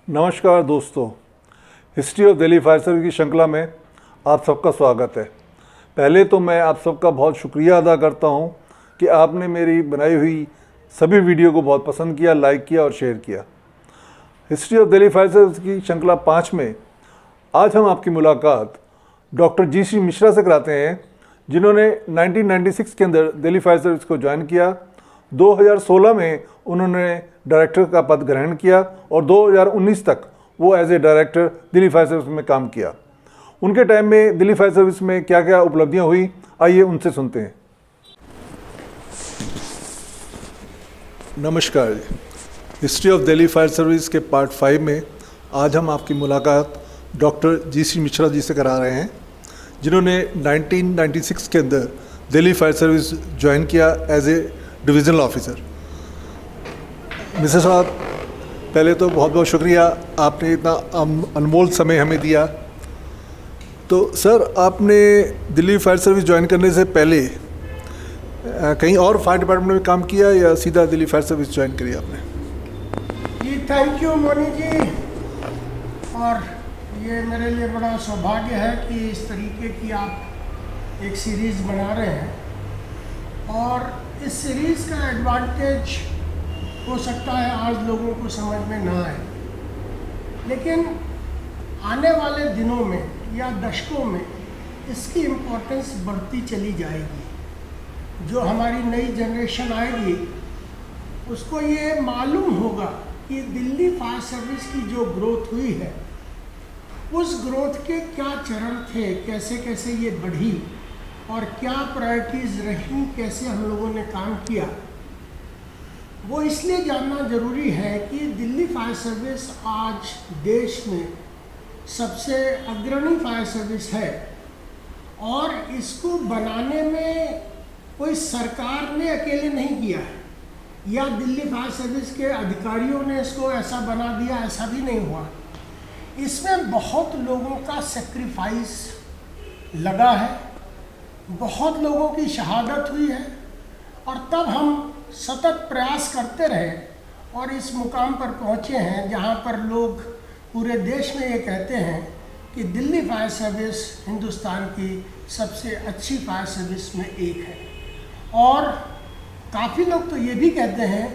नमस्कार दोस्तों, history of Delhi fire service की श्रृंखला में आप सबका स्वागत है। पहले तो मैं आप सबका बहुत शुक्रिया अदा करता हूं कि आपने मेरी बनाई हुई सभी वीडियो को बहुत पसंद किया, लाइक किया और शेयर किया। History of Delhi fire service की श्रृंखला 5 में आज हम आपकी मुलाकात डॉक्टर जी.सी. मिश्रा से कराते हैं, जिन्होंने 1996 के अंदर दिल्ली फायर सर्विस को ज्वाइन किया। 2016 में उन्होंने डायरेक्टर का पद ग्रहण किया और 2019 तक वो as a director Delhi fire service में काम किया। उनके टाइम में दिल्ली फायर सर्विस में क्या क्या उपलब्धियां हुई, आइए उनसे सुनते हैं। नमस्कार, history of Delhi fire service के पार्ट 5 में आज हम आपकी मुलाकात डॉक्टर जी.सी. मिश्रा जी से करा रहे हैं, जिन्होंने 1996 के अंदर दिल्ली फायर सर्विस ज्वाइन किया as a divisional officer. Mishra साहब, पहले तो बहुत बहुत शुक्रिया, आपने इतना अनमोल समय हमें दिया। तो सर, आपने दिल्ली फायर सर्विस ज्वाइन करने से पहले कहीं और फायर डिपार्टमेंट में काम किया या सीधा दिल्ली फायर सर्विस ज्वाइन करी आपने? जी थैंक यू मोनी जी, और ये मेरे लिए बड़ा सौभाग्य है कि इस तरीके की आप एक सीरीज़ बना रहे हैं, और इस सीरीज़ का एडवांटेज हो सकता है आज लोगों को समझ में ना आए, लेकिन आने वाले दिनों में या दशकों में इसकी इम्पोर्टेंस बढ़ती चली जाएगी। जो हमारी नई जनरेशन आएगी उसको ये मालूम होगा कि दिल्ली फायर सर्विस की जो ग्रोथ हुई है, उस ग्रोथ के क्या चरण थे, कैसे कैसे ये बढ़ी और क्या प्रायोरिटीज़ रही, कैसे हम लोगों ने काम किया। वो इसलिए जानना ज़रूरी है कि दिल्ली फायर सर्विस आज देश में सबसे अग्रणी फायर सर्विस है, और इसको बनाने में कोई सरकार ने अकेले नहीं किया है या दिल्ली फायर सर्विस के अधिकारियों ने इसको ऐसा बना दिया, ऐसा भी नहीं हुआ। इसमें बहुत लोगों का सेक्रीफाइस लगा है, बहुत लोगों की शहादत हुई है, और तब हम सतत प्रयास करते रहे और इस मुकाम पर पहुँचे हैं जहाँ पर लोग पूरे देश में ये कहते हैं कि दिल्ली फायर सर्विस हिंदुस्तान की सबसे अच्छी फायर सर्विस में एक है। और काफ़ी लोग तो ये भी कहते हैं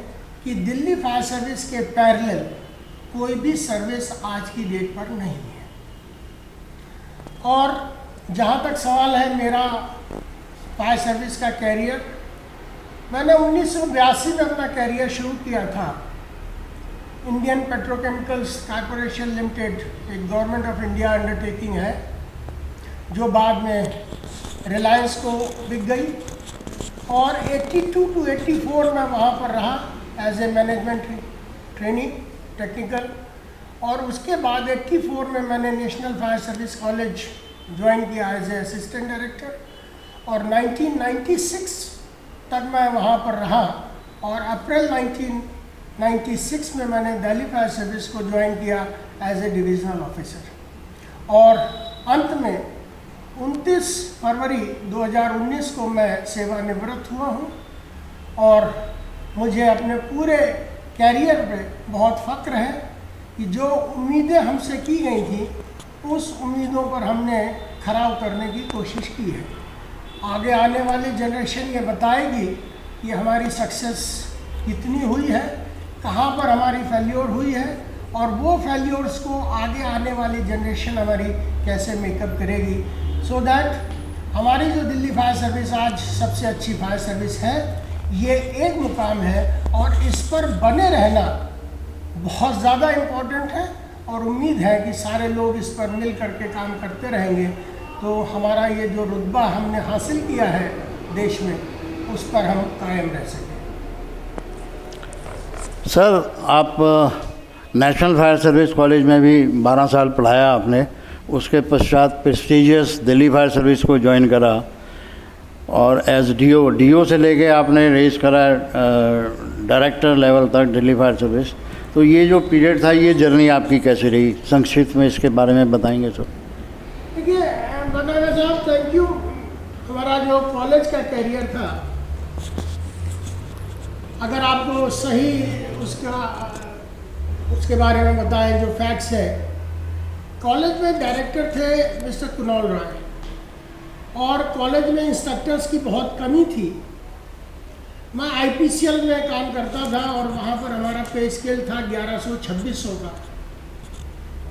कि दिल्ली फायर सर्विस के पैरेलल कोई भी सर्विस आज की डेट पर नहीं है। और जहाँ तक सवाल है मेरा फायर सर्विस का कैरियर, मैंने 1982 में अपना कैरियर शुरू किया था। इंडियन पेट्रोकेमिकल्स कॉर्पोरेशन लिमिटेड एक गवर्नमेंट ऑफ इंडिया अंडरटेकिंग है, जो बाद में रिलायंस को बिक गई, और 82 to 84 में वहाँ पर रहा as a management training technical, और उसके बाद 84 में मैंने national fire service college join किया एज ए असिस्टेंट डायरेक्टर, और 1996 तक मैं वहाँ पर रहा, और अप्रैल 1996 में मैंने दिल्ली फायर सर्विस को ज्वाइन किया एज ए डिविजनल ऑफिसर, और अंत में 29 फरवरी 2019 को मैं सेवानिवृत्त हुआ हूँ। और मुझे अपने पूरे कैरियर पे बहुत फ़ख्र है कि जो उम्मीदें हमसे की गई थी, उस उम्मीदों पर हमने खरा उतरने की कोशिश की है। आगे आने वाली जनरेशन ये बताएगी कि हमारी सक्सेस कितनी हुई है, कहाँ पर हमारी फेल्योर हुई है, और वो फेल्योर्स को आगे आने वाली जनरेशन हमारी कैसे मेकअप करेगी, सो दैट हमारी जो दिल्ली फायर सर्विस आज सबसे अच्छी फायर सर्विस है, ये एक मुकाम है, और इस पर बने रहना बहुत ज़्यादा इम्पोर्टेंट है। और उम्मीद है कि सारे लोग इस पर मिल करके काम करते रहेंगे, तो हमारा ये जो रुतबा हमने हासिल किया है देश में, उस पर हम कायम रह सकें। सर, आप नेशनल फायर सर्विस कॉलेज में भी 12 साल पढ़ाया आपने, उसके पश्चात प्रेस्टीजियस दिल्ली फायर सर्विस को ज्वाइन करा, और एज डीओ से लेके आपने रेस करा डायरेक्टर लेवल तक दिल्ली फायर सर्विस। तो ये जो पीरियड था, ये जर्नी आपकी कैसी रही, संक्षिप्त में इसके बारे में बताएंगे सर? देखिए बताना साहब, थैंक यू। हमारा जो कॉलेज का कैरियर था, अगर आपको सही उसका उसके बारे में बताएं जो फैक्ट्स है। कॉलेज में डायरेक्टर थे मिस्टर कुणाल राय, और कॉलेज में इंस्ट्रक्टर्स की बहुत कमी थी। मैं IPCL में काम करता था और वहाँ पर हमारा पे स्केल था 1100-2600 का,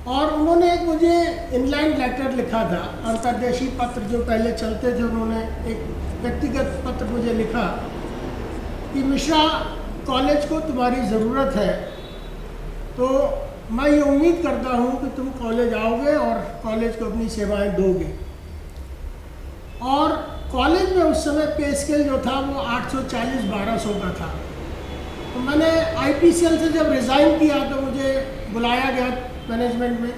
और उन्होंने एक मुझे इनलाइन लेटर लिखा था, अंतर्देशीय पत्र जो पहले चलते थे, उन्होंने एक व्यक्तिगत पत्र मुझे लिखा कि मिश्रा, कॉलेज को तुम्हारी ज़रूरत है, तो मैं ये उम्मीद करता हूँ कि तुम कॉलेज आओगे और कॉलेज को अपनी सेवाएं दोगे। और कॉलेज में उस समय पे स्केल जो था वो 840-1200 का था। तो मैंने IPCL से जब रिज़ाइन किया तो मुझे बुलाया गया मैनेजमेंट में,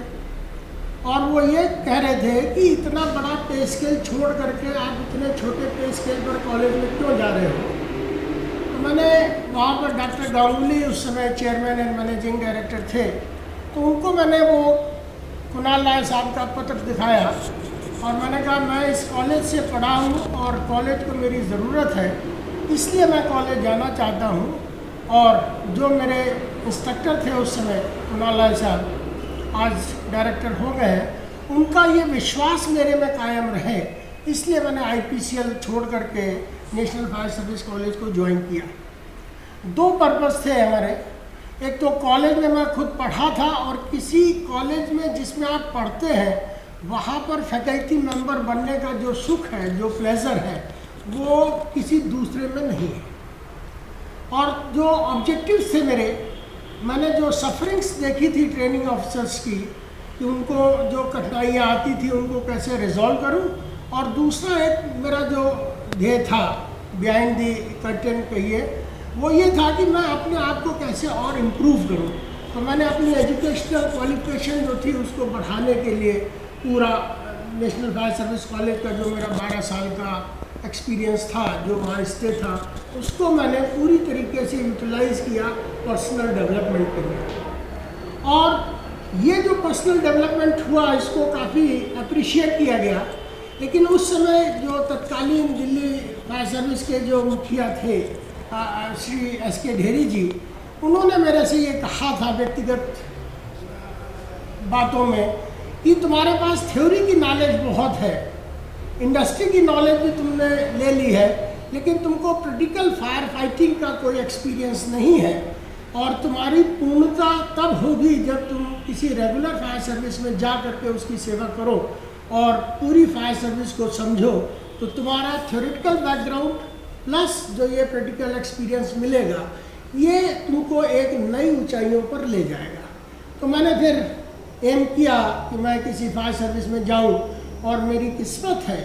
और वो ये कह रहे थे कि इतना बड़ा पे स्केल छोड़ करके आप इतने छोटे पे स्केल पर कॉलेज में क्यों जा रहे हो। तो मैंने वहाँ पर डॉक्टर गांगुली उस समय चेयरमैन एंड मैनेजिंग डायरेक्टर थे, तो उनको मैंने वो कुणाल राय साहब का पत्र दिखाया, और मैंने कहा मैं इस कॉलेज से पढ़ा हूँ और कॉलेज को मेरी ज़रूरत है, इसलिए मैं कॉलेज जाना चाहता हूँ। और जो मेरे इंस्ट्रक्टर थे उस समय, कुणाल राय साहब आज डायरेक्टर हो गए हैं, उनका ये विश्वास मेरे में कायम रहे, इसलिए मैंने IPCL छोड़ करके नेशनल फायर सर्विस कॉलेज को ज्वाइन किया। 2 पर्पस थे हमारे। एक तो कॉलेज में मैं खुद पढ़ा था, और किसी कॉलेज में जिसमें आप पढ़ते हैं वहाँ पर फैकल्टी मेंबर बनने का जो सुख है, जो प्लेजर है, वो किसी दूसरे में नहीं है। और जो ऑब्जेक्टिव्स थे मेरे, मैंने जो सफरिंग्स देखी थी ट्रेनिंग ऑफिसर्स की, कि उनको जो कठिनाइयाँ आती थी उनको कैसे रिजॉल्व करूं, और दूसरा एक मेरा जो ध्येय था बिहाइंड दी कर्टेन कहिए, वो ये था कि मैं अपने आप को कैसे और इम्प्रूव करूं। तो मैंने अपनी एजुकेशनल क्वालिफिकेशन जो थी उसको बढ़ाने के लिए पूरा नेशनल फायर सर्विस कॉलेज का जो मेरा 12 साल का एक्सपीरियंस था, जो वहाँ स्टे था, उसको मैंने पूरी तरीके से यूटिलाइज़ किया पर्सनल डेवलपमेंट के लिए। और ये जो पर्सनल डेवलपमेंट हुआ इसको काफ़ी अप्रिशिएट किया गया। लेकिन उस समय जो तत्कालीन दिल्ली फायर सर्विस के जो मुखिया थे श्री SK ढेरी जी, उन्होंने मेरे से ये कहा था व्यक्तिगत बातों में कि तुम्हारे पास थ्योरी की नॉलेज बहुत है, इंडस्ट्री की नॉलेज भी तुमने ले ली है, लेकिन तुमको प्रैक्टिकल फायर फाइटिंग का कोई एक्सपीरियंस नहीं है, और तुम्हारी पूर्णता तब होगी जब तुम किसी रेगुलर फायर सर्विस में जा करके उसकी सेवा करो और पूरी फायर सर्विस को समझो, तो तुम्हारा थ्योरेटिकल बैकग्राउंड प्लस जो ये प्रैक्टिकल एक्सपीरियंस मिलेगा, ये तुमको एक नई ऊंचाइयों पर ले जाएगा। तो मैंने फिर एम किया कि मैं किसी फायर सर्विस में जाऊं, और मेरी किस्मत है,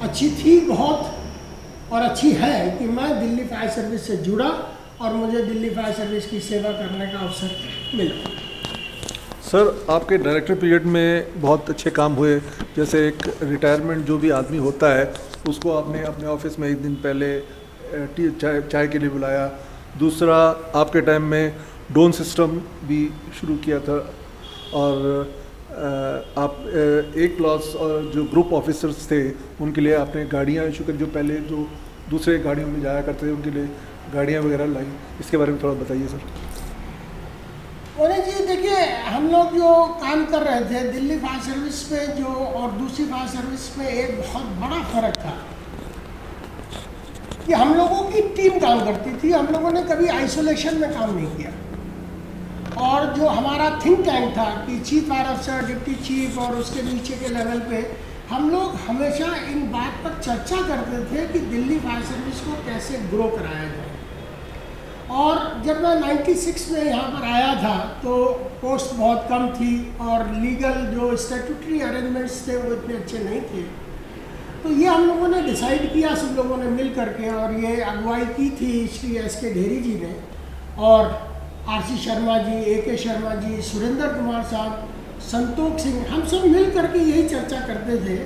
अच्छी थी बहुत और अच्छी है कि मैं दिल्ली फायर सर्विस से जुड़ा और मुझे दिल्ली फायर सर्विस की सेवा करने का अवसर मिला। सर, आपके डायरेक्टर पीरियड में बहुत अच्छे काम हुए, जैसे एक रिटायरमेंट जो भी आदमी होता है उसको आपने अपने ऑफिस में एक दिन पहले चाय के लिए बुलाया। दूसरा, आपके टाइम में ड्रोन सिस्टम भी शुरू किया था, और आप एक क्लास और जो ग्रुप ऑफिसर्स थे उनके लिए आपने गाड़ियाँ इशू करी, जो पहले जो दूसरे गाड़ियों में जाया करते थे उनके लिए गाड़ियाँ वगैरह लाई। इसके बारे में थोड़ा बताइए सर। अरे जी, देखिए, हम लोग जो काम कर रहे थे दिल्ली फायर सर्विस में जो और दूसरी फायर सर्विस में एक बहुत बड़ा फर्क था कि हम लोगों की टीम काम करती थी। हम लोगों ने कभी आइसोलेशन में काम नहीं किया, और जो हमारा थिंक टैंक था कि चीफ फायर अफसर, डिप्टी चीफ और उसके नीचे के लेवल पे हम लोग हमेशा इन बात पर चर्चा करते थे कि दिल्ली फायर सर्विस को कैसे ग्रो कराया जाए। और जब मैं 96 में यहाँ पर आया था तो पोस्ट बहुत कम थी, और लीगल जो स्टैट्यूटरी अरेंजमेंट्स थे वो इतने अच्छे नहीं थे। तो ये हम लोगों ने डिसाइड किया सब लोगों ने मिल करके, और ये अगुवाई की थी श्री SK ढेरी जी ने, और RC शर्मा जी, AK शर्मा जी, सुरेंद्र कुमार साहब, संतोष सिंह, हम सब मिल करके यही चर्चा करते थे।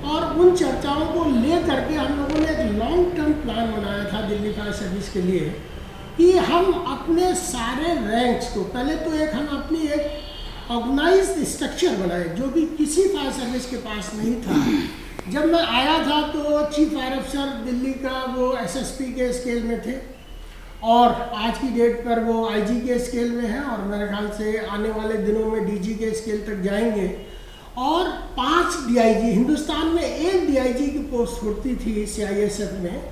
और उन चर्चाओं को ले करके हम लोगों ने एक लॉन्ग टर्म प्लान बनाया था दिल्ली फायर सर्विस के लिए, कि हम अपने सारे रैंक्स को पहले तो हम अपनी एक ऑर्गेनाइज्ड स्ट्रक्चर बनाए, जो कि किसी फायर सर्विस के पास नहीं था। जब मैं आया था तो चीफ फायर अफसर दिल्ली का वो SSP के स्केल में थे, और आज की डेट पर वो आईजी के स्केल में है और मेरे ख्याल से आने वाले दिनों में डीजी के स्केल तक जाएंगे। और 5 डीआईजी, हिंदुस्तान में 1 डीआईजी की पोस्ट होती थी सीआईएसएफ में,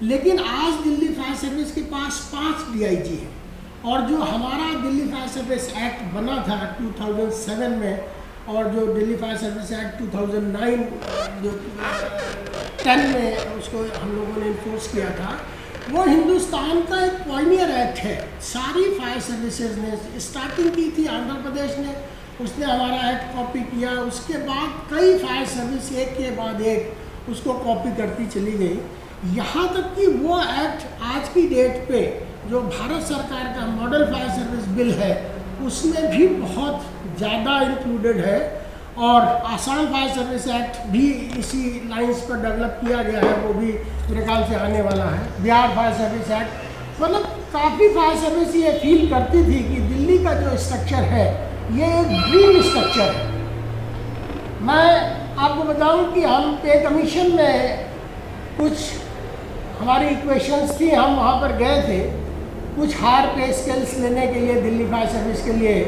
लेकिन आज दिल्ली फायर सर्विस के पास 5 डीआईजी है। और जो हमारा दिल्ली फायर सर्विस एक्ट बना था 2007 में, और जो दिल्ली फायर सर्विस एक्ट 2009 जो 10 में उसको हम लोगों ने इन्फोर्स किया था, वो हिंदुस्तान का एक पॉइनियर एक्ट है। सारी फायर सर्विसेज ने स्टार्टिंग की थी, आंध्र प्रदेश ने, उसने हमारा एक्ट कॉपी किया। उसके बाद कई फायर सर्विस एक के बाद एक उसको कॉपी करती चली गई। यहाँ तक कि वो एक्ट आज की डेट पे जो भारत सरकार का मॉडल फायर सर्विस बिल है उसमें भी बहुत ज़्यादा इंक्लूडेड है। और आसाम फायर सर्विस एक्ट भी इसी लाइंस पर डेवलप किया गया है, वो भी मेरे ख्याल से आने वाला है। बिहार फायर सर्विस एक्ट, मतलब काफ़ी फायर सर्विस ये फील करती थी कि दिल्ली का जो स्ट्रक्चर है ये एक ड्रीम स्ट्रक्चर है। मैं आपको बताऊं कि हम पे कमीशन में कुछ हमारी इक्वेशंस थी, हम वहाँ पर गए थे कुछ हायर पे स्केल्स लेने के लिए दिल्ली फायर सर्विस के लिए।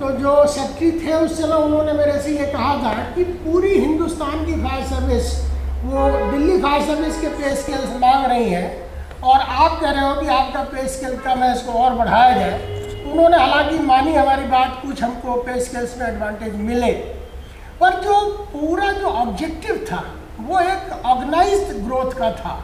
तो जो सेक्रेटरी थे उस समय उन्होंने मेरे से ये कहा था कि पूरी हिंदुस्तान की फायर सर्विस वो दिल्ली फायर सर्विस के पे स्केल्स मांग रही है और आप कह रहे हो कि आपका पे स्केल कम है, इसको और बढ़ाया जाए। उन्होंने हालांकि मानी हमारी बात, कुछ हमको पे स्केल्स में एडवांटेज मिले, पर जो पूरा जो ऑब्जेक्टिव था वो एक ऑर्गेनाइज्ड ग्रोथ का था।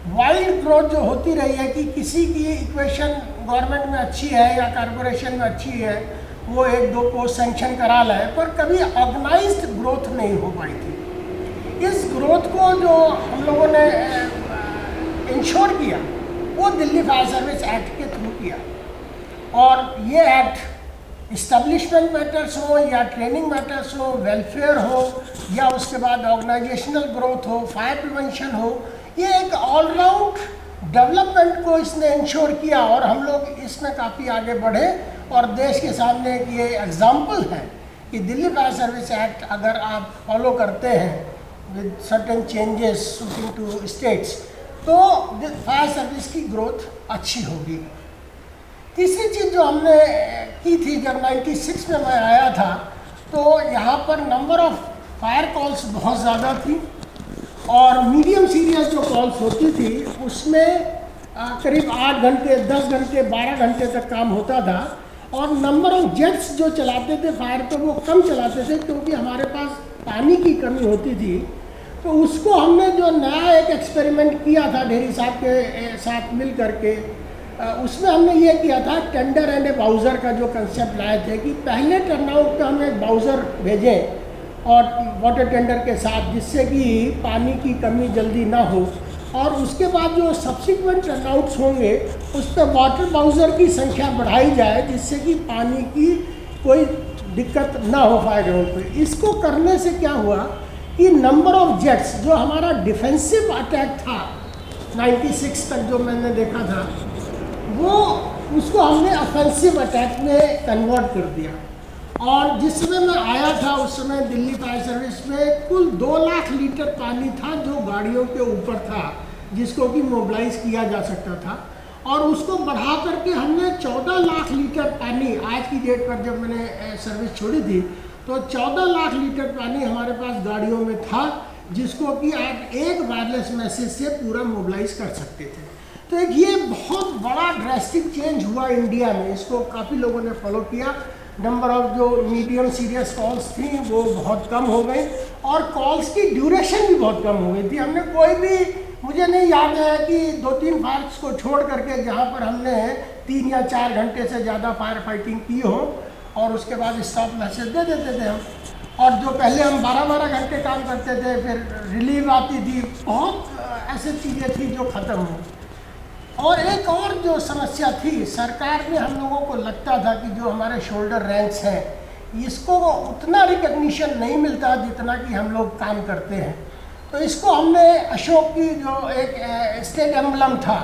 वाइल्ड ग्रोथ जो होती रही है कि किसी की इक्वेशन गवर्नमेंट में अच्छी है या कॉरपोरेशन में अच्छी है, वो 1-2 पोस्ट सेंक्शन करा लाए, पर कभी ऑर्गेनाइज्ड ग्रोथ नहीं हो पाई थी। इस ग्रोथ को जो हम लोगों ने इंश्योर किया वो दिल्ली फायर सर्विस एक्ट के थ्रू किया। और ये एक्ट इस्टेब्लिशमेंट मैटर्स हो या ट्रेनिंग मैटर्स हो, वेलफेयर हो या उसके बाद ऑर्गेनाइजेशनल ग्रोथ हो, फायर प्रिवेंशन हो, ये एक ऑलराउंड डेवलपमेंट को इसने इंश्योर किया और हम लोग इसमें काफ़ी आगे बढ़े। और देश के सामने एक ये एग्जाम्पल है कि दिल्ली फायर सर्विस एक्ट अगर आप फॉलो करते हैं with certain changes suiting to states, तो फायर सर्विस की ग्रोथ अच्छी होगी। तीसरी चीज़ जो हमने की थी, जब 96 में मैं आया था तो यहाँ पर नंबर ऑफ फायर कॉल्स बहुत ज़्यादा थी और मीडियम सीरियस जो कॉल्स होती थी उसमें करीब 8 घंटे, 10 घंटे, 12 घंटे तक काम होता था। और नंबर ऑफ जेट्स जो चलाते थे फायर पे वो कम चलाते थे क्योंकि हमारे पास पानी की कमी होती थी। तो उसको हमने जो नया एक एक्सपेरिमेंट किया था ढेरी साहब के साथ मिल करके, उसमें हमने ये किया था टेंडर एंड ए बाउज़र का जो कंसेप्ट लाए थे कि पहले टर्नआउट पे हम एक बाउज़र भेजें और वाटर टेंडर के साथ, जिससे कि पानी की कमी जल्दी ना हो। और उसके बाद जो सब्सिक्वेंट टर्नआउट्स होंगे उस पर वाटर बाउज़र की संख्या बढ़ाई जाए जिससे कि पानी की कोई दिक्कत ना हो फायर ग्राउंड पर। इसको करने से क्या हुआ कि नंबर ऑफ जेट्स, जो हमारा डिफेंसिव अटैक था 96 तक जो मैंने देखा था, वो उसको हमने ऑफेंसिव अटैक में कन्वर्ट कर दिया। और जिस समय मैं आया था उस समय दिल्ली फायर सर्विस में कुल 2 लाख लीटर पानी था जो गाड़ियों के ऊपर था, जिसको कि मोबिलाइज किया जा सकता था। और उसको बढ़ा करके हमने 14 लाख लीटर पानी, आज की डेट पर जब मैंने सर्विस छोड़ी थी तो 14 लाख लीटर पानी हमारे पास गाड़ियों में था, जिसको कि आप एक वायरलेस मैसेज से पूरा मोबिलाइज कर सकते थे। तो एक ये बहुत बड़ा ड्रास्टिक चेंज हुआ इंडिया में, इसको काफ़ी लोगों ने फॉलो किया। नंबर ऑफ जो मीडियम सीरियस कॉल्स थी वो बहुत कम हो गई और कॉल्स की ड्यूरेशन भी बहुत कम हो गई थी। हमने कोई भी, मुझे नहीं याद है कि 2-3 फायर्स को छोड़ करके जहाँ पर हमने 3 या 4 घंटे से ज़्यादा फायर फाइटिंग की हो और उसके बाद स्टॉप मैसेज दे देते थे हम। और जो पहले हम 12-12 घंटे काम करते थे, फिर रिलीव आती थी, बहुत ऐसी चीज़ें थी जो ख़त्म हो। और एक और जो समस्या थी, सरकार में हम लोगों को लगता था कि जो हमारे शोल्डर रैंक्स हैं इसको उतना रिकग्निशन नहीं मिलता जितना कि हम लोग काम करते हैं। तो इसको हमने अशोक की जो एक स्टेट एम्बलम था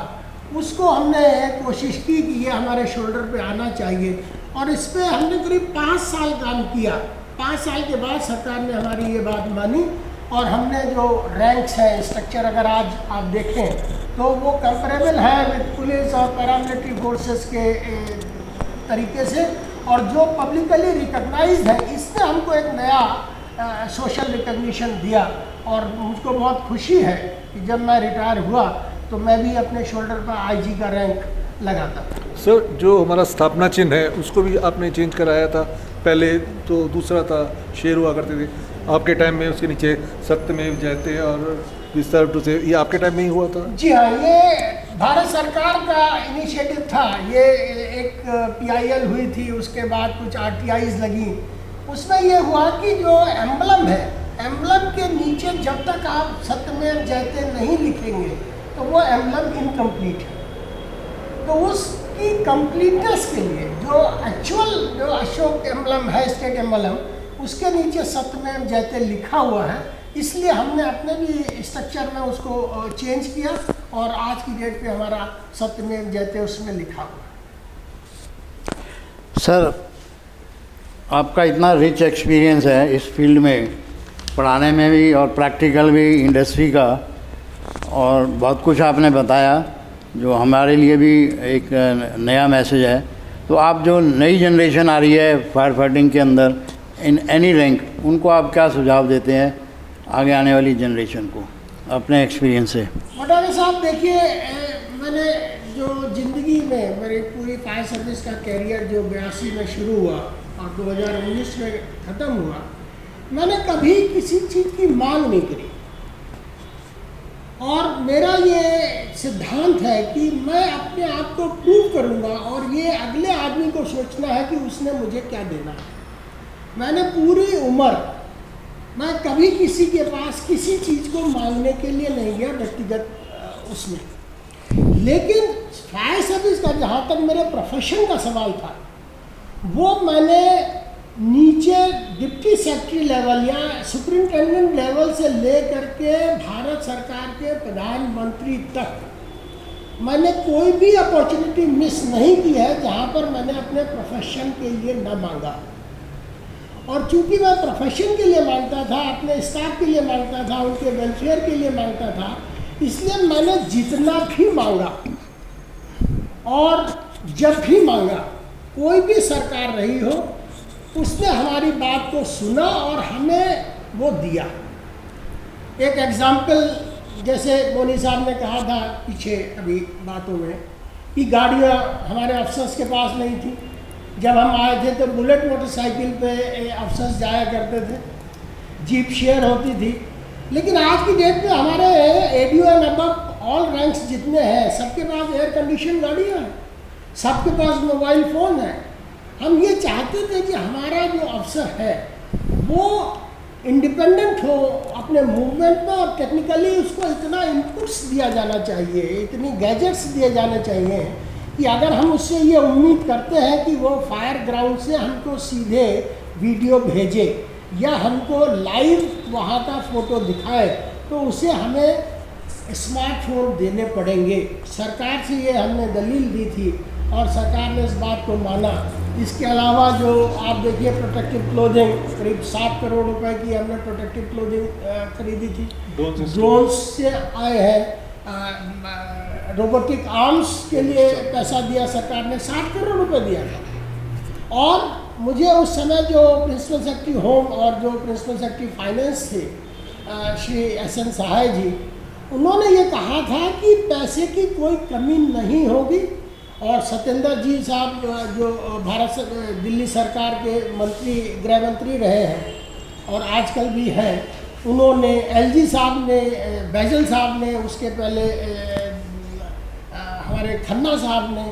उसको हमने कोशिश की कि ये हमारे शोल्डर पे आना चाहिए और इस पर हमने करीब 5 साल काम किया। 5 साल के बाद सरकार ने हमारी ये बात मानी और हमने जो रैंक्स हैं, स्ट्रक्चर अगर आज आप देखें तो वो कंपेरेबल है विद पुलिस और पैरामिलिट्री फोर्सेस के तरीके से, और जो पब्लिकली रिकग्नाइज्ड है। इसने हमको एक नया सोशल रिकग्निशन दिया, और मुझको बहुत खुशी है कि जब मैं रिटायर हुआ तो मैं भी अपने शोल्डर पर आईजी का रैंक लगाता था। सर, जो हमारा स्थापना चिन्ह है उसको भी आपने चेंज कराया था। पहले तो दूसरा था, शेर हुआ करते थे, आपके टाइम में उसके नीचे सत्यमेव जयते और विस्तार टू से, ये आपके टाइम में ही हुआ था? जी हाँ, ये भारत सरकार का इनिशिएटिव था। ये एक PIL हुई थी, उसके बाद कुछ RTIs लगी। उसमें ये हुआ कि जो एम्बलम है, एम्बलम के नीचे जब तक आप सत्यमेव जयते नहीं लिखेंगे तो वो एम्बलम इनकम्प्लीट है। तो उसकी कंप्लीटनेस के लिए जो एक्चुअल जो अशोक एम्बलम है, स्टेट एम्बलम, उसके नीचे सत्यमेव जयते लिखा हुआ है। इसलिए हमने अपने भी स्ट्रक्चर में उसको चेंज किया, और आज की डेट पे हमारा सत्यमेव जयते उसमें लिखा हुआ है। सर, आपका इतना रिच एक्सपीरियंस है इस फील्ड में, पढ़ाने में भी और प्रैक्टिकल भी, इंडस्ट्री का, और बहुत कुछ आपने बताया जो हमारे लिए भी एक नया मैसेज है। तो आप जो नई जनरेशन आ रही है फायर फाइटिंग के अंदर इन एनी रैंक, उनको आप क्या सुझाव देते हैं आगे आने वाली जनरेशन को अपने एक्सपीरियंस से? मोटावे साहब, देखिए, मैंने जो ज़िंदगी में मेरी पूरी फायर सर्विस का कैरियर जो 82 में शुरू हुआ और 2019 में ख़त्म हुआ, मैंने कभी किसी चीज़ की मांग नहीं करी। और मेरा ये सिद्धांत है कि मैं अपने आप को प्रूव करूँगा, और ये अगले आदमी को सोचना है कि उसने मुझे क्या देना है। मैंने पूरी उम्र मैं कभी किसी के पास किसी चीज़ को मांगने के लिए नहीं गया व्यक्तिगत उसमें। लेकिन फायर सर्विस का जहाँ तक मेरे प्रोफेशन का सवाल था, वो मैंने नीचे डिप्टी सेक्रेटरी लेवल या सुपरिंटेंडेंट लेवल से ले करके भारत सरकार के प्रधानमंत्री तक मैंने कोई भी अपॉर्चुनिटी मिस नहीं की है जहाँ पर मैंने अपने प्रोफेशन के लिए न मांगा। और चूंकि मैं प्रोफेशन के लिए मांगता था, अपने स्टाफ के लिए मांगता था, उनके वेलफेयर के लिए मांगता था, इसलिए मैंने जितना भी मांगा और जब भी मांगा, कोई भी सरकार रही हो, उसने हमारी बात को सुना और हमें वो दिया। एक एग्जाम्पल, जैसे मोनी साहब ने कहा था पीछे अभी बातों में कि गाड़ियाँ हमारे अफसर्स के पास नहीं थी। जब हम आए थे तो बुलेट मोटरसाइकिल पे अफसर्स जाया करते थे, जीप शेयर होती थी। लेकिन आज की डेट में हमारे ADO and above all ranks जितने हैं, सबके पास एयर कंडीशन गाड़ियाँ हैं, सबके पास मोबाइल फ़ोन है। हम ये चाहते थे कि हमारा जो अफसर है वो इंडिपेंडेंट हो अपने मूवमेंट में, और टेक्निकली उसको इतना इनपुट्स दिया जाना चाहिए, इतनी गैजेट्स दिए जाने चाहिए कि अगर हम उससे ये उम्मीद करते हैं कि वो फायर ग्राउंड से हमको सीधे वीडियो भेजे या हमको लाइव वहाँ का फ़ोटो दिखाए, तो उसे हमें स्मार्टफोन देने पड़ेंगे। सरकार से ये हमने दलील दी थी और सरकार ने इस बात को माना। इसके अलावा जो आप देखिए प्रोटेक्टिव क्लोथिंग, करीब 7 करोड़ रुपए की हमने प्रोटेक्टिव क्लोथिंग खरीदी थी। ड्रोन्स से आए हैं, रोबोटिक आर्म्स के लिए पैसा दिया सरकार ने, 60 करोड़ रुपए दिया था। और मुझे उस समय जो प्रिंसिपल सेक्रेटरी होम और जो प्रिंसिपल सेक्रेटरी फाइनेंस थे श्री SN सहाय जी, उन्होंने ये कहा था कि पैसे की कोई कमी नहीं होगी। और सत्येंद्र जी साहब जो दिल्ली सरकार के मंत्री, गृह मंत्री रहे हैं और आजकल भी हैं, उन्होंने, LG साहब ने, बैजल साहब ने, उसके पहले हमारे खन्ना साहब ने,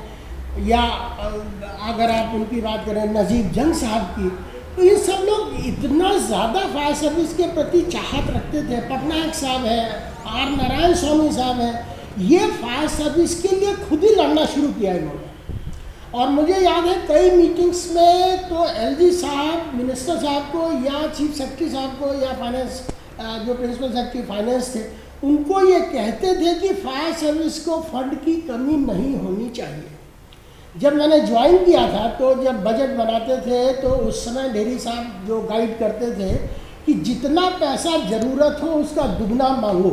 या अगर आप उनकी बात करें नजीब जंग साहब की, तो ये सब लोग इतना ज़्यादा फायर सर्विस के प्रति चाहत रखते थे। पटनायक साहब है, R नारायण स्वामी साहब है, ये फायर सर्विस के लिए खुद ही लड़ना शुरू किया इन्होंने। और मुझे याद है कई मीटिंग्स में तो LG साहब, मिनिस्टर साहब को या चीफ सेक्रेटरी साहब को या फाइनेंस जो प्रिंसिपल सेक्रेटरी फाइनेंस थे, उनको ये कहते थे कि फायर सर्विस को फंड की कमी नहीं होनी चाहिए। जब मैंने ज्वाइन किया था तो जब बजट बनाते थे तो उस समय ढेरी साहब जो गाइड करते थे कि जितना पैसा ज़रूरत हो उसका दुगना मांगो,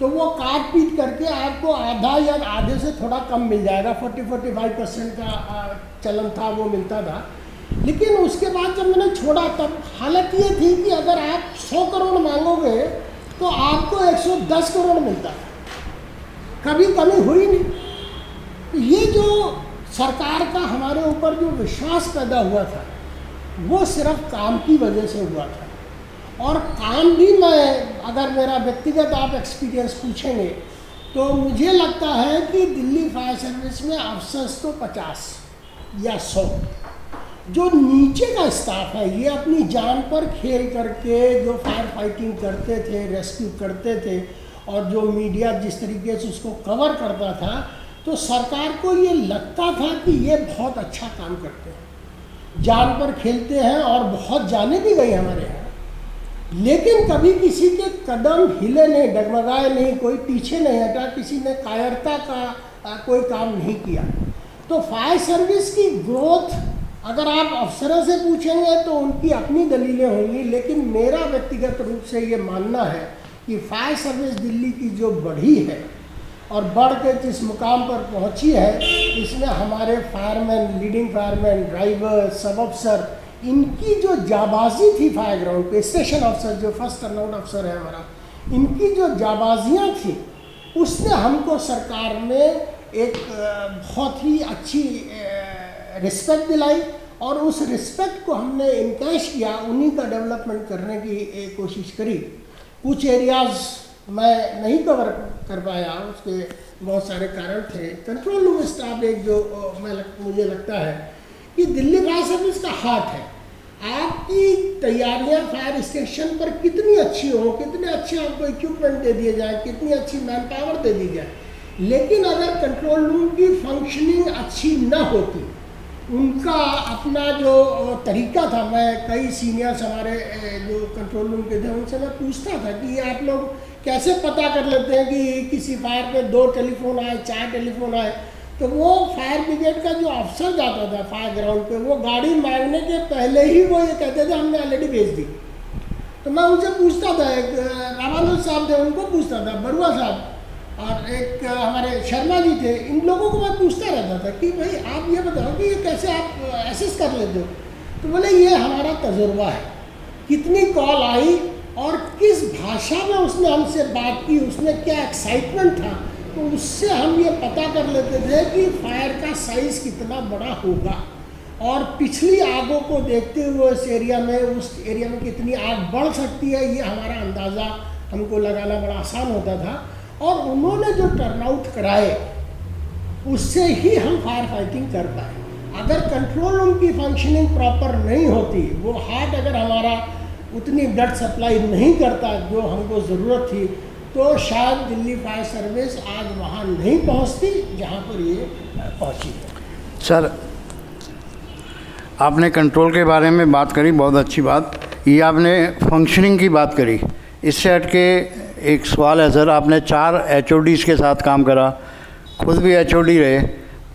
तो वो काट पीट करके आपको आधा या आधे से थोड़ा कम मिल जाएगा। 40-45% का चलन था, वो मिलता था। लेकिन उसके बाद जब मैंने छोड़ा तब हालत ये थी कि अगर आप 100 करोड़ मांगोगे तो आपको 110 करोड़ मिलता है, कभी कमी हुई नहीं। तो ये जो सरकार का हमारे ऊपर जो विश्वास पैदा हुआ था वो सिर्फ काम की वजह से हुआ था। और काम भी मैं, अगर मेरा व्यक्तिगत आप एक्सपीरियंस पूछेंगे तो मुझे लगता है कि दिल्ली फायर सर्विस में अफसर्स तो 50 या 100, जो नीचे का स्टाफ है ये अपनी जान पर खेल करके जो फायर फाइटिंग करते थे, रेस्क्यू करते थे, और जो मीडिया जिस तरीके से उसको कवर करता था, तो सरकार को ये लगता था कि ये बहुत अच्छा काम करते हैं, जान पर खेलते हैं, और बहुत जाने भी गई हमारे यहाँ। लेकिन कभी किसी के कदम हिले नहीं, डगमगाए नहीं, कोई पीछे नहीं हटा, किसी ने कायरता का कोई काम नहीं किया। तो फायर सर्विस की ग्रोथ अगर आप अफसरों से पूछेंगे तो उनकी अपनी दलीलें होंगी, लेकिन मेरा व्यक्तिगत रूप से ये मानना है कि फायर सर्विस दिल्ली की जो बढ़ी है और बढ़ के जिस मुकाम पर पहुंची है, इसमें हमारे फायरमैन, लीडिंग फायरमैन, ड्राइवर, सब अफसर, इनकी जो जाबाजी थी फायर ग्राउंड पे, स्टेशन अफसर जो फर्स्ट टर्नआउट अफसर है हमारा, इनकी जो जाबाजियाँ थी उसने हमको सरकार में एक बहुत ही अच्छी रिस्पेक्ट दिलाई, और उस रिस्पेक्ट को हमने इनकैश किया, उन्हीं का डेवलपमेंट करने की कोशिश करी। कुछ एरियाज़ मैं नहीं कवर कर पाया, उसके बहुत सारे कारण थे। कंट्रोल रूम स्टाफ एक जो मुझे लगता है कि दिल्ली फायर सर्विस का हार्ट है। आपकी तैयारियां फायर स्टेशन पर कितनी अच्छी हो, कितने अच्छे आपको इक्विपमेंट दे दिए जाए, कितनी अच्छी मैन पावर दे दी जाए, लेकिन अगर कंट्रोल रूम की फंक्शनिंग अच्छी न होती, उनका अपना जो तरीका था, मैं कई सीनियर्स हमारे जो कंट्रोल रूम के थे उनसे मैं पूछता था कि आप लोग कैसे पता कर लेते हैं कि किसी फायर पे 2 टेलीफोन आए, 4 टेलीफोन आए। तो वो फायर ब्रिगेड का जो अफसर जाता था फायर ग्राउंड पे, वो गाड़ी मांगने के पहले ही वो ये कहते थे हमने ऑलरेडी भेज दी। तो मैं उनसे पूछता था, एक रामानुज साहब थे उनको पूछता था, बरुआ साहब, और एक हमारे शर्मा जी थे, इन लोगों को मैं पूछता रहता था कि भाई आप ये बताओ कि ये कैसे आप एसेस कर लेते हो। तो बोले ये हमारा तजुर्बा है, कितनी कॉल आई और किस भाषा में उसने हमसे बात की, उसमें क्या एक्साइटमेंट था, तो उससे हम ये पता कर लेते थे कि फायर का साइज़ कितना बड़ा होगा, और पिछली आगों को देखते हुए उस एरिया में कितनी आग बढ़ सकती है, ये हमारा अंदाज़ा हमको लगाना बड़ा आसान होता था। और उन्होंने जो टर्नआउट कराए उससे ही हम फायर फाइटिंग कर पाए। अगर कंट्रोल रूम की फंक्शनिंग प्रॉपर नहीं होती, वो हार्ट अगर हमारा उतनी ब्लड सप्लाई नहीं करता जो हमको ज़रूरत थी, तो शायद दिल्ली फायर सर्विस आज वहाँ नहीं पहुँचती जहाँ पर ये पहुँची है। सर, आपने कंट्रोल के बारे में बात करी, बहुत अच्छी बात। ये आपने फंक्शनिंग की बात करी, इससे हट के एक सवाल है सर, आपने 4 HODs के साथ काम करा, खुद भी HOD रहे,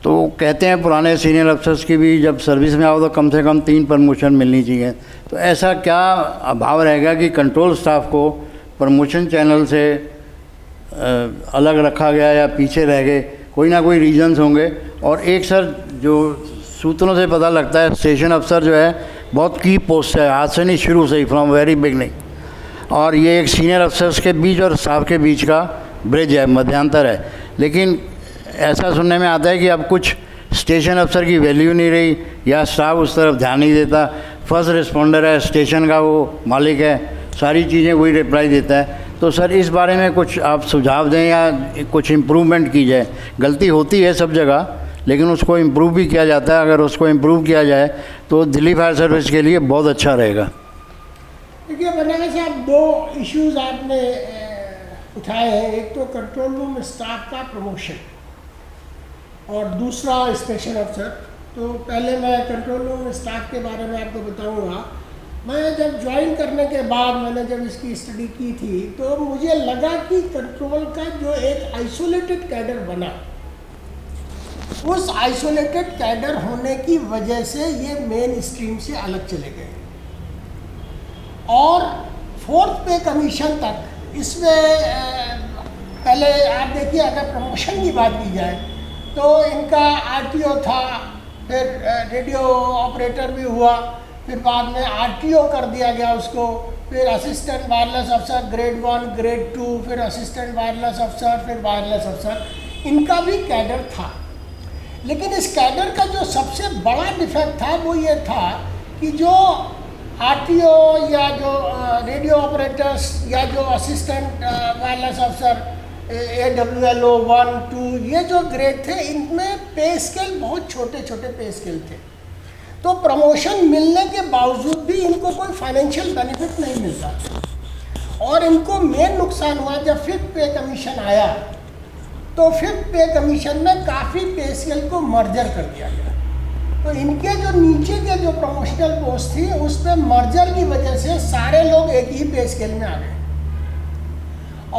तो कहते हैं पुराने सीनियर अफसर्स की भी जब सर्विस में आओ तो कम से कम 3 प्रमोशन मिलनी चाहिए। तो ऐसा क्या अभाव रहेगा कि कंट्रोल स्टाफ को प्रमोशन चैनल से अलग रखा गया या पीछे रह गए? कोई ना कोई रीजन्स होंगे। और एक सर, जो सूत्रों से पता लगता है स्टेशन अफसर जो है बहुत की पोस्ट है, आज से नहीं, शुरू से ही, फ्रॉम वेरी बिगनिंग, और ये एक सीनियर अफसर्स के बीच और स्टाफ के बीच का ब्रिज है, मध्यांतर है। लेकिन ऐसा सुनने में आता है कि अब कुछ स्टेशन अफसर की वैल्यू नहीं रही, या स्टाफ उस तरफ ध्यान नहीं देता, फर्स्ट रिस्पॉन्डर है, स्टेशन का वो मालिक है, सारी चीज़ें वही रिप्लाई देता है। तो सर इस बारे में कुछ आप सुझाव दें या कुछ इम्प्रूवमेंट की जाए। गलती होती है सब जगह, लेकिन उसको इम्प्रूव भी किया जाता है। अगर उसको इम्प्रूव किया जाए तो दिल्ली फायर सर्विस के लिए बहुत अच्छा रहेगा। देखिए बनारस साहब, 2 इश्यूज आपने उठाए हैं। एक तो कंट्रोल रूम स्टाफ का प्रमोशन और दूसरा स्टेशन अफसर। तो पहले मैं कंट्रोल रूम स्टाफ के बारे में आपको बताऊंगा। मैं जब ज्वाइन करने के बाद मैंने जब इसकी स्टडी की थी तो मुझे लगा कि कंट्रोल का जो एक आइसोलेटेड कैडर बना, उस आइसोलेटेड कैडर होने की वजह से ये मेन स्ट्रीम से अलग चले गए। और 4th पे कमीशन तक। इसमें पहले आप देखिए, अगर प्रमोशन की बात की जाए तो इनका RTO था, फिर रेडियो ऑपरेटर भी हुआ, फिर बाद में RTO कर दिया गया उसको, फिर असिस्टेंट वायरलेस अफसर ग्रेड 1, ग्रेड 2, फिर असिस्टेंट वायरलेस अफसर, फिर वायरलेस अफसर, इनका भी कैडर था। लेकिन इस कैडर का जो सबसे बड़ा डिफेक्ट था वो ये था कि जो RTO या जो रेडियो ऑपरेटर्स या जो असिस्टेंट वायरलेस अफसर AWLO 1, 2, ये जो ग्रेड थे, इनमें पे स्केल बहुत छोटे छोटे पे स्केल थे। तो प्रमोशन मिलने के बावजूद भी इनको कोई फाइनेंशियल बेनिफिट नहीं मिलता। और इनको मेन नुकसान हुआ जब 5th पे कमीशन आया, तो 5th पे कमीशन में काफ़ी पे स्केल को मर्जर कर दिया गया। तो इनके जो नीचे के जो प्रमोशनल पोस्ट थी, उस पर मर्जर की वजह से सारे लोग एक ही पे स्केल में आ गए,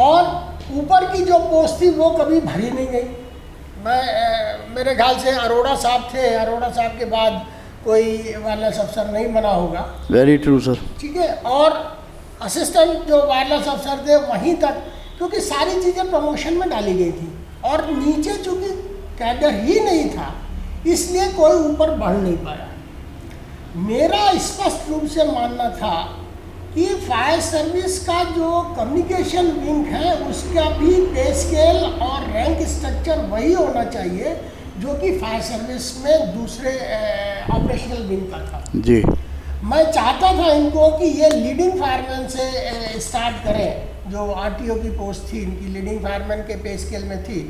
और ऊपर की जो पोस्ट थी वो कभी भरी नहीं गई। मेरे ख्याल से अरोड़ा साहब थे, अरोड़ा साहब के बाद कोई वायरलेस अफसर नहीं बना होगा। Very true sir. ठीक है, और असिस्टेंट जो वायरलेस अफसर थे वहीं तक, क्योंकि सारी चीज़ें प्रमोशन में डाली गई थी, और नीचे चूँकि कैडर ही नहीं था, इसलिए कोई ऊपर बढ़ नहीं पाया। मेरा स्पष्ट रूप से मानना था कि फायर सर्विस का जो कम्युनिकेशन विंग है, उसका भी पे स्केल और रैंक स्ट्रक्चर वही होना चाहिए जो कि फायर सर्विस में दूसरे ऑपरेशनल विंग का था। जी, मैं चाहता था इनको कि ये लीडिंग फायरमैन से स्टार्ट करें। जो RTO की पोस्ट थी इनकी लीडिंग फायरमैन के पे स्केल में थी,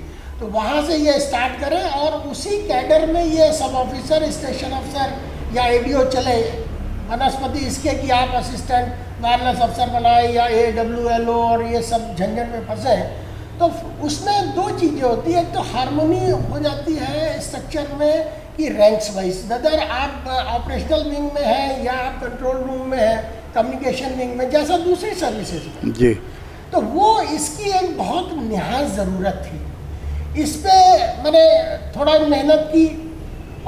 तो वहाँ से ये स्टार्ट करें, और उसी कैडर में ये सब ऑफिसर, स्टेशन अफसर या ADO चले, वनस्पति इसके कि आप असिस्टेंट वायरलेस अफसर बनाए या AWLO और ये सब झंझट में फंसे। तो उसमें दो चीज़ें होती है, एक तो हार्मोनी हो जाती है स्ट्रक्चर में कि रैंक्स वाइज, वेदर आप ऑपरेशनल विंग में हैं या आप कंट्रोल रूम में हैं, कम्युनिकेशन विंग में, जैसा दूसरी सर्विसेज में। जी, तो वो इसकी एक बहुत निहायत ज़रूरत थी। इस पे मैंने थोड़ा मेहनत की,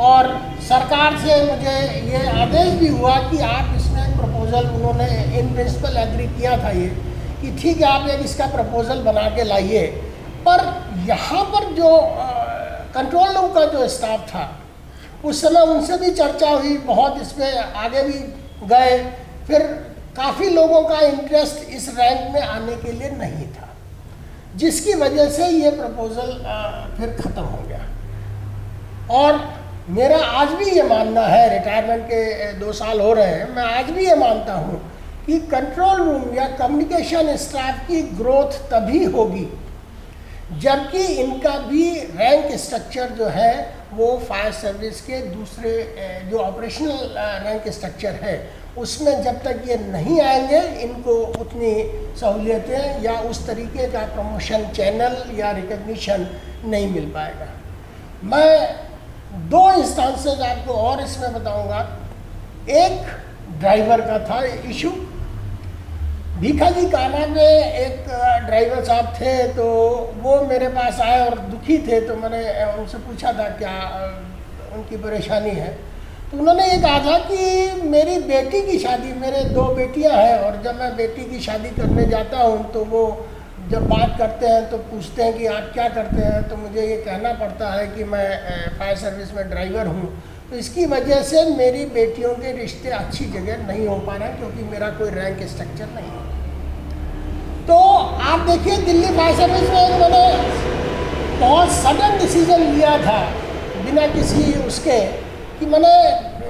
और सरकार से मुझे ये आदेश भी हुआ कि आप इसमें एक प्रपोज़ल, उन्होंने इन प्रिंसिपल एग्री किया था ये कि ठीक है आप एक इसका प्रपोज़ल बना के लाइए। पर यहाँ पर जो कंट्रोल रूम का जो स्टाफ था, उस समय उनसे भी चर्चा हुई, बहुत इस पर आगे भी गए, फिर काफ़ी लोगों का इंटरेस्ट इस रैंक में आने के लिए नहीं था, जिसकी वजह से ये प्रपोज़ल फिर ख़त्म हो गया। और मेरा आज भी ये मानना है, रिटायरमेंट के 2 साल हो रहे हैं, मैं आज भी ये मानता हूँ कि कंट्रोल रूम या कम्युनिकेशन स्टाफ की ग्रोथ तभी होगी जबकि इनका भी रैंक स्ट्रक्चर जो है वो फायर सर्विस के दूसरे जो ऑपरेशनल रैंक स्ट्रक्चर है उसमें जब तक ये नहीं आएंगे, इनको उतनी सहूलियतें या उस तरीके का प्रमोशन चैनल या रिकग्निशन नहीं मिल पाएगा। मैं 2 इंस्टांसेस आपको और इसमें बताऊंगा। एक ड्राइवर का था इशू, भीखाजी काना में एक ड्राइवर साहब थे, तो वो मेरे पास आए और दुखी थे, तो मैंने उनसे पूछा था क्या उनकी परेशानी है। तो उन्होंने ये कहा था कि मेरी बेटी की शादी, मेरे 2 बेटियां हैं, और जब मैं बेटी की शादी करने जाता हूं तो वो जब बात करते हैं तो पूछते हैं कि आप क्या करते हैं, तो मुझे ये कहना पड़ता है कि मैं फायर सर्विस में ड्राइवर हूँ। तो इसकी वजह से मेरी बेटियों के रिश्ते अच्छी जगह नहीं हो पा रहे क्योंकि मेरा कोई रैंक स्ट्रक्चर नहीं है। तो आप देखिए दिल्ली फायर सर्विस में मैंने बहुत सडन डिसीजन लिया था बिना किसी उसके कि मैंने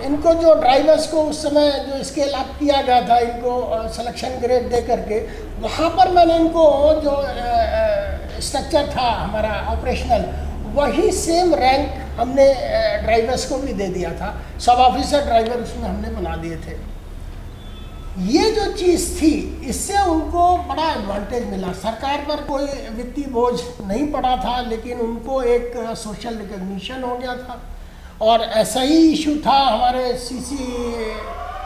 इनको जो ड्राइवर्स को उस समय जो स्केल अप किया गया था, इनको सिलेक्शन ग्रेड दे करके, वहाँ पर मैंने इनको जो स्ट्रक्चर था हमारा ऑपरेशनल, वही सेम रैंक हमने ड्राइवर्स को भी दे दिया था। सब ऑफिसर ड्राइवर उसमें हमने बना दिए थे। ये जो चीज़ थी इससे उनको बड़ा एडवांटेज मिला। सरकार पर कोई वित्तीय बोझ नहीं पड़ा था, लेकिन उनको एक सोशल रिकग्निशन हो गया था। और ऐसा ही इशू था हमारे CC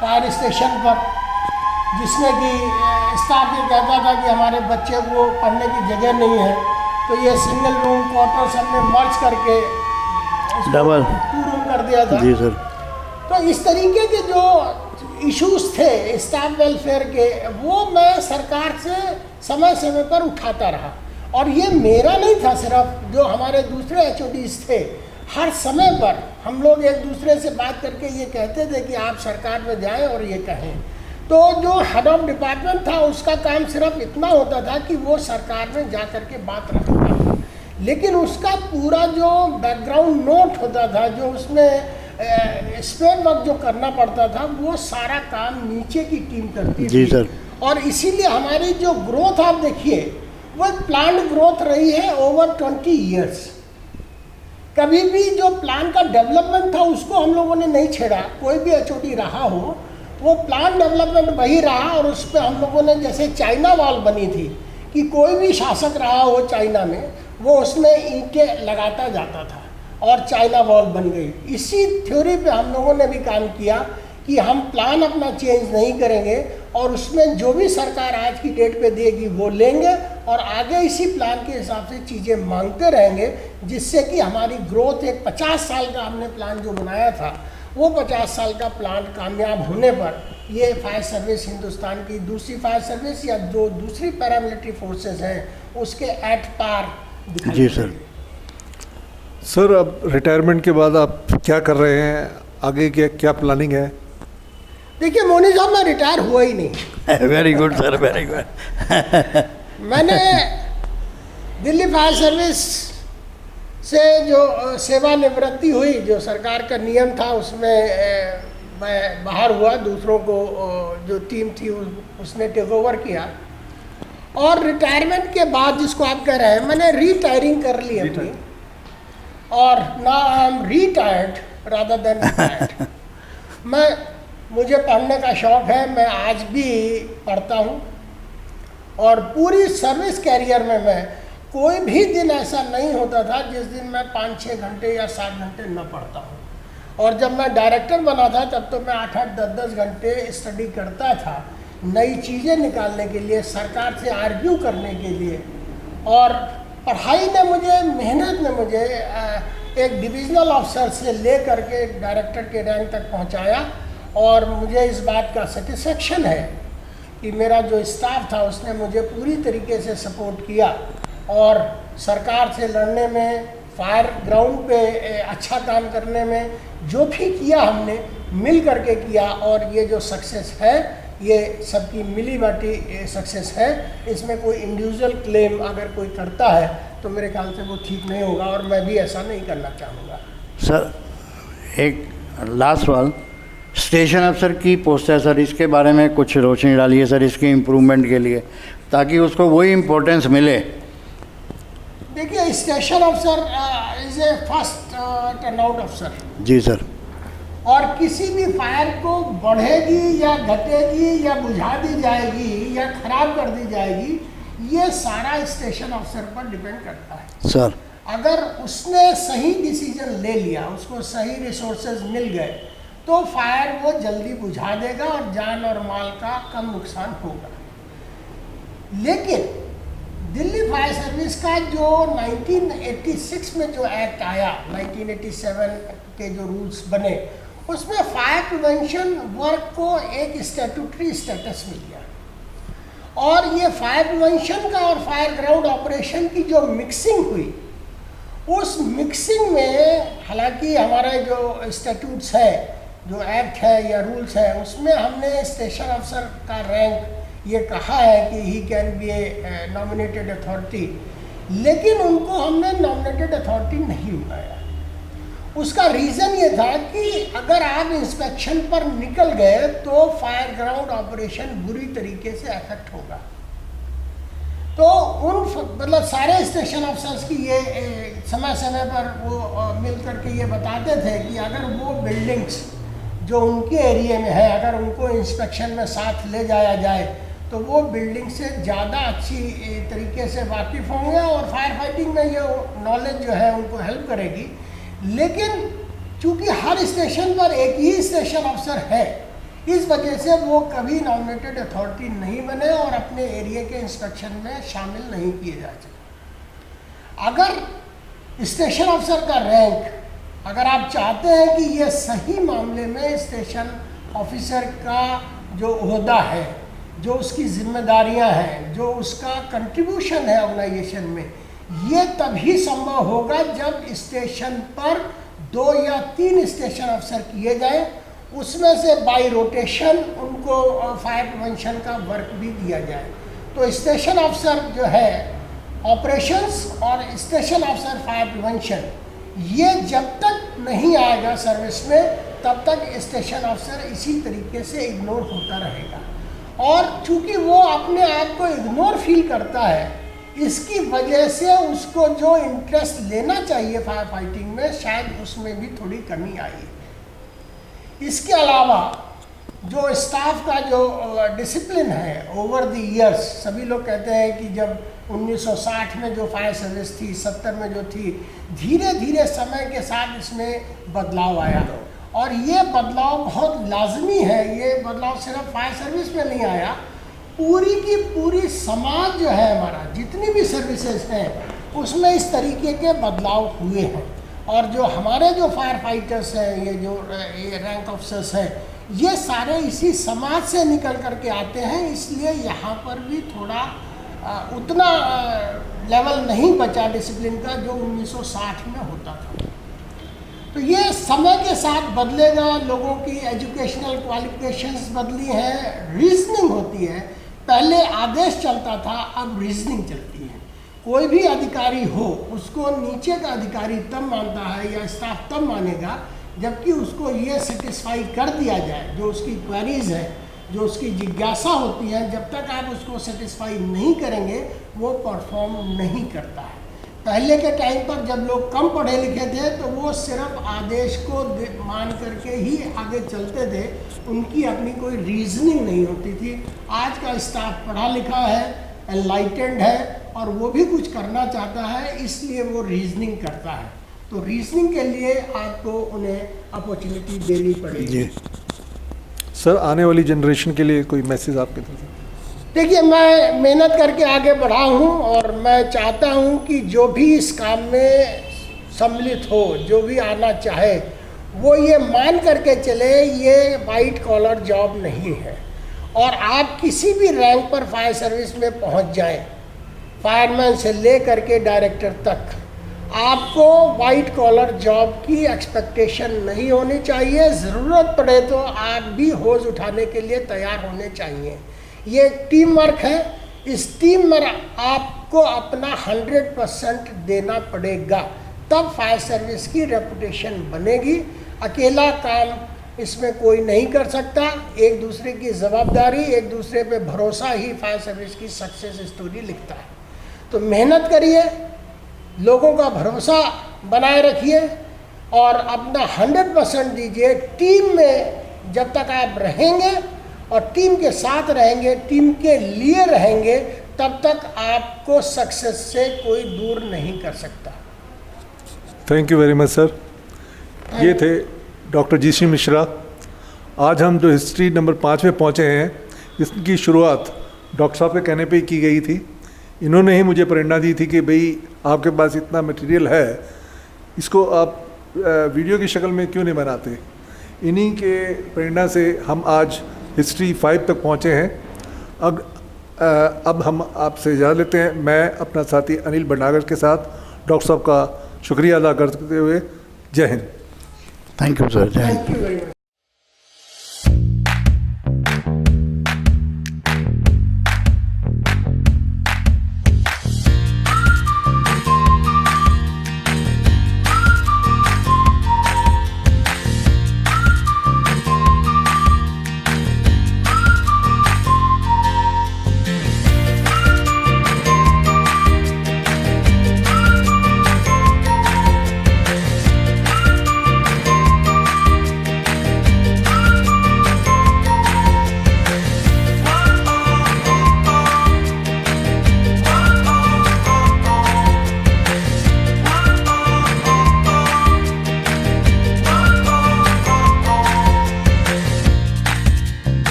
फायर स्टेशन पर, जिसमें कि स्टाफ ये कहता था कि हमारे बच्चे को पढ़ने की जगह नहीं है, तो ये सिंगल रूम क्वार्टर्स हमने मर्ज करके डबल 2 रूम कर दिया था। जी सर। तो इस तरीके के जो इश्यूज थे स्टाफ वेलफेयर के, वो मैं सरकार से समय समय पर उठाता रहा। और ये मेरा नहीं था सिर्फ, जो हमारे दूसरे HODs थे, हर समय पर हम लोग एक दूसरे से बात करके ये कहते थे कि आप सरकार में जाएं और ये कहें। तो जो हेड ऑफ डिपार्टमेंट था उसका काम सिर्फ इतना होता था कि वो सरकार में जा कर के बात रखता था, लेकिन उसका पूरा जो बैकग्राउंड नोट होता था, जो उसमें स्पेयर वर्क जो करना पड़ता था, वो सारा काम नीचे की टीम करती थी। जी सर। और इसीलिए हमारी जो ग्रोथ आप देखिए, वो एक प्लान ग्रोथ रही है ओवर 20 ईयर्स। कभी भी जो प्लान का डेवलपमेंट था उसको हम लोगों ने नहीं छेड़ा। कोई भी HOD रहा हो, वो प्लान डेवलपमेंट वही रहा। और उस पर हम लोगों ने, जैसे चाइना वॉल बनी थी कि कोई भी शासक रहा हो चाइना में, वो उसमें ईंटें लगाता जाता था और चाइना वॉल बन गई। इसी थ्योरी पे हम लोगों ने भी काम किया कि हम प्लान अपना चेंज नहीं करेंगे और उसमें जो भी सरकार आज की डेट पे देगी वो लेंगे और आगे इसी प्लान के हिसाब से चीज़ें मांगते रहेंगे, जिससे कि हमारी ग्रोथ, एक 50 साल का हमने प्लान जो बनाया था, वो 50 साल का प्लान कामयाब होने पर ये फायर सर्विस हिंदुस्तान की दूसरी फायर सर्विस या जो दूसरी पैरामिलिट्री फोर्सेस हैं उसके एट पार दिखाई जी देगी। सर, अब रिटायरमेंट के बाद आप क्या कर रहे हैं, आगे क्या प्लानिंग है? देखिए मोनी साहब, मैं रिटायर हुआ ही नहीं। Very good sir, very good. मैंने दिल्ली फायर सर्विस से जो सेवानिवृत्ति हुई, जो सरकार का नियम था उसमें मैं बाहर हुआ, दूसरों को जो टीम थी उसने टेक ओवर किया। और रिटायरमेंट के बाद, जिसको आप कह रहे हैं, मैंने रिटायरिंग कर ली अपनी, और now I am retired rather than retired. मुझे पढ़ने का शौक़ है, मैं आज भी पढ़ता हूँ। और पूरी सर्विस कैरियर में मैं कोई भी दिन ऐसा नहीं होता था जिस दिन मैं 5-6 घंटे या 7 घंटे न पढ़ता हूँ। और जब मैं डायरेक्टर बना था तब तो मैं 8-8, 10-10 घंटे स्टडी करता था, नई चीज़ें निकालने के लिए, सरकार से आर्ग्यू करने के लिए। और पढ़ाई ने मुझे, मेहनत ने मुझे एक डिविजनल अफसर से ले करके डायरेक्टर के रैंक तक पहुँचाया। और मुझे इस बात का सेटिस्फेक्शन है कि मेरा जो स्टाफ था उसने मुझे पूरी तरीके से सपोर्ट किया और सरकार से लड़ने में, फायर ग्राउंड पे अच्छा काम करने में जो भी किया हमने मिल करके किया। और ये जो सक्सेस है, ये सबकी मिली बाटी सक्सेस है। इसमें कोई इंडिविजुअल क्लेम अगर कोई करता है तो मेरे ख्याल से वो ठीक नहीं होगा, और मैं भी ऐसा नहीं करना चाहूँगा। सर, एक लास्ट सवाल, स्टेशन अफसर की पोस्ट है सर, इसके बारे में कुछ रोशनी डालिए सर, इसके इम्प्रूवमेंट के लिए, ताकि उसको वही इम्पोर्टेंस मिले। देखिए, स्टेशन अफसर इज़ ए फर्स्ट टर्नआउट अफसर। जी सर। और किसी भी फायर को बढ़ेगी या घटेगी या बुझा दी जाएगी या खराब कर दी जाएगी, ये सारा स्टेशन अफसर पर डिपेंड करता है। सर, अगर उसने सही डिसीजन ले लिया, उसको सही रिसोर्सेज मिल गए, तो फायर वो जल्दी बुझा देगा और जान और माल का कम नुकसान होगा। लेकिन दिल्ली फायर सर्विस का जो 1986 में जो एक्ट आया, 1987 के जो रूल्स बने, उसमें फायर प्रिवेंशन वर्क को एक स्टैट्यूटरी स्टेटस मिल गया। और ये फायर प्रिवेंशन का और फायर ग्राउंड ऑपरेशन की जो मिक्सिंग हुई, उस मिक्सिंग में हालांकि हमारा जो स्टैट्यूट्स है, जो एक्ट है या रूल्स है, उसमें हमने स्टेशन अफसर का रैंक ये कहा है कि he can be A nominated authority, लेकिन उनको हमने नॉमिनेटेड अथॉरिटी नहीं बनाया। उसका रीज़न ये था कि अगर आप इंस्पेक्शन पर निकल गए तो फायर ग्राउंड ऑपरेशन बुरी तरीके से अफेक्ट होगा। तो मतलब सारे स्टेशन अफसर्स की ये समय समय पर वो मिल करके ये बताते थे कि अगर वो बिल्डिंग्स जो उनके एरिया में है, अगर उनको इंस्पेक्शन में साथ ले जाया जाए तो वो बिल्डिंग से ज़्यादा अच्छी तरीके से वाकिफ़ होंगे और फायर फाइटिंग में ये नॉलेज जो है उनको हेल्प करेगी। लेकिन चूँकि हर स्टेशन पर एक ही स्टेशन अफसर है, इस वजह से वो कभी नॉमिनेटेड अथॉरिटी नहीं बने और अपने एरिया के इंस्पेक्शन में शामिल नहीं किए जा सके। अगर स्टेशन अफसर का रैंक, अगर आप चाहते हैं कि ये सही मामले में स्टेशन ऑफिसर का जो ओहदा है, जो उसकी जिम्मेदारियां हैं, जो उसका कंट्रीब्यूशन है ऑर्गेनाइजेशन में, ये तभी संभव होगा जब स्टेशन पर 2 या 3 स्टेशन अफसर किए जाएं, उसमें से बाई रोटेशन उनको फायर प्रिवेंशन का वर्क भी दिया जाए। तो स्टेशन अफसर जो है ऑपरेशंस और स्टेशन अफसर फायर प्रिवेंशन, ये जब तक नहीं आएगा सर्विस में तब तक स्टेशन अफसर इसी तरीके से इग्नोर होता रहेगा। और चूंकि वो अपने आप को इग्नोर फील करता है, इसकी वजह से उसको जो इंटरेस्ट लेना चाहिए फायर फाइटिंग में, शायद उसमें भी थोड़ी कमी आई है। इसके अलावा जो स्टाफ का जो डिसिप्लिन है ओवर द इयर्स, सभी लोग कहते हैं कि जब 1960 में जो फायर सर्विस थी, 70 में जो थी, धीरे धीरे समय के साथ इसमें बदलाव आया और ये बदलाव बहुत लाजमी है। ये बदलाव सिर्फ फायर सर्विस में नहीं आया, पूरी की पूरी समाज जो है हमारा, जितनी भी सर्विसेज हैं उसमें इस तरीके के बदलाव हुए हैं। और जो हमारे जो फायर फाइटर्स हैं, ये रैंक ऑफिसर्स हैं, ये सारे इसी समाज से निकल करके आते हैं, इसलिए यहाँ पर भी थोड़ा उतना लेवल नहीं बचा डिसिप्लिन का जो 1960 में होता था। तो ये समय के साथ बदलेगा, लोगों की एजुकेशनल क्वालिफिकेशंस बदली हैं, रीजनिंग होती है। पहले आदेश चलता था, अब रीजनिंग चलती है। कोई भी अधिकारी हो, उसको नीचे का अधिकारी तब मानता है या स्टाफ तब मानेगा जबकि उसको ये सेटिस्फाई कर दिया जाए, जो उसकी क्वेरीज है, जो उसकी जिज्ञासा होती है, जब तक आप उसको सेटिस्फाई नहीं करेंगे वो परफॉर्म नहीं करता है। पहले के टाइम पर जब लोग कम पढ़े लिखे थे तो वो सिर्फ आदेश को मान करके ही आगे चलते थे, उनकी अपनी कोई रीजनिंग नहीं होती थी। आज का स्टाफ पढ़ा लिखा है, एनलाइटेंड है और वो भी कुछ करना चाहता है, इसलिए वो रीजनिंग करता है। तो रीजनिंग के लिए आपको उन्हें अपॉर्चुनिटी देनी पड़ेगी। सर, आने वाली जनरेशन के लिए कोई मैसेज आपके तरफ? देखिए, मैं मेहनत करके आगे बढ़ा हूँ और मैं चाहता हूँ कि जो भी इस काम में सम्मिलित हो, जो भी आना चाहे, वो ये मान करके चले ये वाइट कॉलर जॉब नहीं है। और आप किसी भी रैंक पर फायर सर्विस में पहुँच जाएं, फायरमैन से ले करके डायरेक्टर तक, आपको वाइट कॉलर जॉब की एक्सपेक्टेशन नहीं होनी चाहिए। ज़रूरत पड़े तो आप भी होज उठाने के लिए तैयार होने चाहिए। ये टीम वर्क है, इस टीम में आपको अपना 100% देना पड़ेगा, तब फायर सर्विस की रेपुटेशन बनेगी। अकेला काम इसमें कोई नहीं कर सकता। एक दूसरे की जवाबदारी, एक दूसरे पे भरोसा ही फायर सर्विस की सक्सेस स्टोरी लिखता है। तो मेहनत करिए, लोगों का भरोसा बनाए रखिए और अपना 100% दीजिए। टीम में जब तक आप रहेंगे और टीम के साथ रहेंगे, टीम के लिए रहेंगे, तब तक आपको सक्सेस से कोई दूर नहीं कर सकता। Thank you very much sir. ये थे डॉक्टर जीसी मिश्रा। आज हम जो हिस्ट्री नंबर 5 में पहुँचे हैं, इसकी शुरुआत डॉक्टर साहब के कहने पे ही की गई थी। इन्होंने ही मुझे प्रेरणा दी थी कि भाई आपके पास इतना मटेरियल है, इसको आप वीडियो की शक्ल में क्यों नहीं बनाते। इन्हीं के प्रेरणा से हम आज हिस्ट्री 5 तक पहुँचे हैं। अब हम आपसे इजाज़त लेते हैं। मैं अपना साथी अनिल भंडागर के साथ डॉक्टर साहब का शुक्रिया अदा करते हुए जय Hind. Thank you sir. Thank you very much.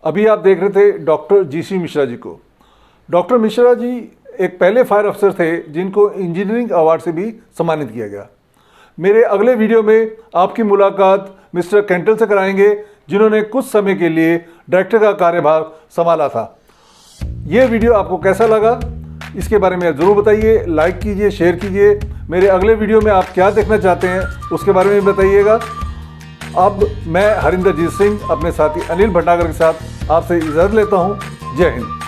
अभी आप देख रहे थे डॉक्टर जीसी मिश्रा जी को। डॉक्टर मिश्रा जी एक पहले फायर अफसर थे जिनको इंजीनियरिंग अवार्ड से भी सम्मानित किया गया। मेरे अगले वीडियो में आपकी मुलाकात मिस्टर कैंटल से कराएंगे, जिन्होंने कुछ समय के लिए डायरेक्टर का कार्यभार संभाला था। ये वीडियो आपको कैसा लगा, इसके बारे में ज़रूर बताइए, लाइक कीजिए, शेयर कीजिए। मेरे अगले वीडियो में आप क्या देखना चाहते हैं उसके बारे में बताइएगा। अब मैं हरिंदरजीत सिंह अपने साथी अनिल भटनागर के साथ आपसे इजाज़त लेता हूँ। जय हिंद।